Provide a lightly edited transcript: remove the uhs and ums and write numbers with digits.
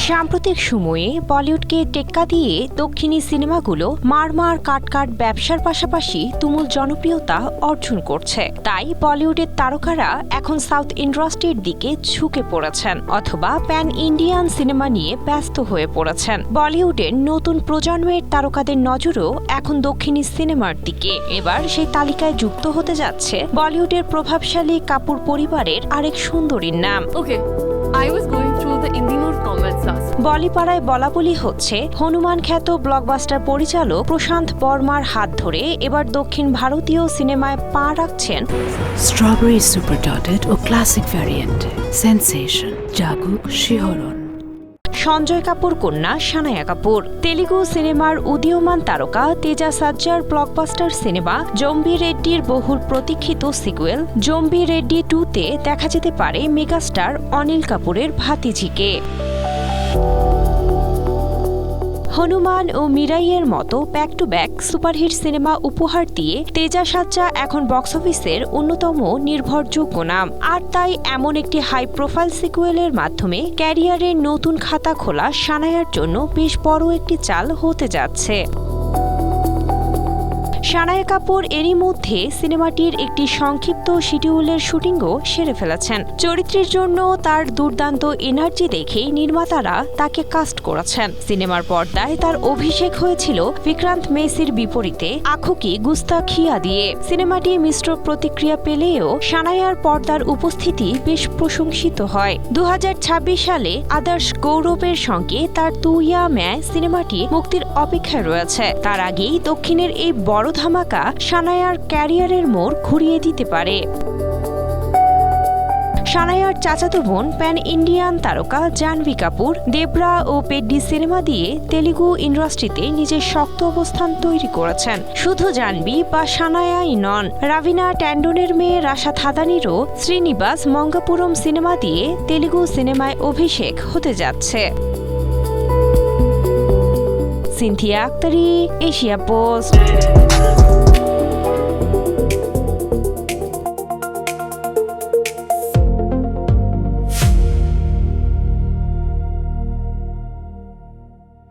সাম্প্রতিক সময়ে বলিউডকে টেক্কা দিয়ে দক্ষিণী সিনেমাগুলো মারমার কাটকাট ব্যবসার পাশাপাশি তুমুল জনপ্রিয়তা অর্জন করছে। তাই বলিউডের তারকারা এখন সাউথ ইন্ডাস্ট্রির দিকে ঝুঁকে পড়েছেন অথবা প্যান ইন্ডিয়ান সিনেমা নিয়ে ব্যস্ত হয়ে পড়েছেন। বলিউডের নতুন প্রজন্মের তারকাদের নজরও এখন দক্ষিণী সিনেমার দিকে। এবার সেই তালিকায় যুক্ত হতে যাচ্ছে বলিউডের প্রভাবশালী কাপুর পরিবারের আরেক সুন্দরীর নাম। বলিপাড়ায় বলাবলি হচ্ছে হনুমান খ্যাত ব্লকবাস্টার পরিচালক প্রশান্ত বর্মার হাত ধরে এবার দক্ষিণ ভারতীয় সিনেমায় পা রাখছেন স্ট্রবেরি সুপার ডটেড ও ক্লাসিক ভ্যারিয়েন্টে সেন্সেশন জাগুক শিহরণ। সঞ্জয় কাপুর কন্যা সানায়া কাপুর, তেলুগু সিনেমার উদীয়মান তারকা তেজা সাজ্জার ব্লকবাস্টার সিনেমা জম্বি রেড্ডির বহুল প্রতীক্ষিত সিকুয়েল জম্বি রেড্ডি 2-তে দেখা যেতে পারে মেগাস্টার অনিল কাপুরের ভাতিজিকে। হনুমান ও মিরাইয়ের মতো back to back superhit cinema উপহার দিয়ে তেজা সাজ্জা এখন বক্স অফিসের অন্যতম নির্ভরযোগ্য নাম। আর তাই এমন একটি হাই প্রোফাইল সিকুয়েলের মাধ্যমে ক্যারিয়ারের নতুন খাতা খোলা সানায়ার জন্য বেশ বড় একটি চাল হতে যাচ্ছে। সানায়া কাপুর এরই মধ্যে সিনেমাটির একটি সংক্ষিপ্ত শিডিউলের শুটিংও সেরে ফেলেছেন। চরিত্রের জন্য তার দুর্দান্ত এনার্জি দেখেই নির্মাতারা তাকে কাস্ট করেছেন। সিনেমার পর্দায় তার অভিষেক হয়েছিল বিক্রান্ত মেসির বিপরীতে আখুকি গুস্তাখিয়া দিয়ে। সিনেমাটি মিশ্র প্রতিক্রিয়া পেলেও সানায়ার পর্দার উপস্থিতি বেশ প্রশংসিত হয়। 2026 সালে আদর্শ গৌরবের সঙ্গে তার তুইয়া ম্যায় সিনেমাটি মুক্তির অপেক্ষায় রয়েছে। তার আগেই দক্ষিণের এই বড় ধামাকা সানায়ার ক্যারিয়ারের মোড় ঘুরিয়ে দিতে পারে। সানায়ার চাচাতো বোন প্যান ইন্ডিয়ান তারকা জাহ্নবী কাপুর দেবরা ও পেড্ডি সিনেমা দিয়ে তেলুগু ইন্ডাস্ট্রিতে নিজের শক্ত অবস্থান তৈরি করেছেন। শুধু জাহ্নবী বা সানায়াই নন, রাভিনা ট্যান্ডনের মেয়ে রাশা থাদানিরও শ্রীনিবাস মঙ্গাপুরম সিনেমা দিয়ে তেলুগু সিনেমায় অভিষেক হতে যাচ্ছে। Cynthia Aktari, Asia post.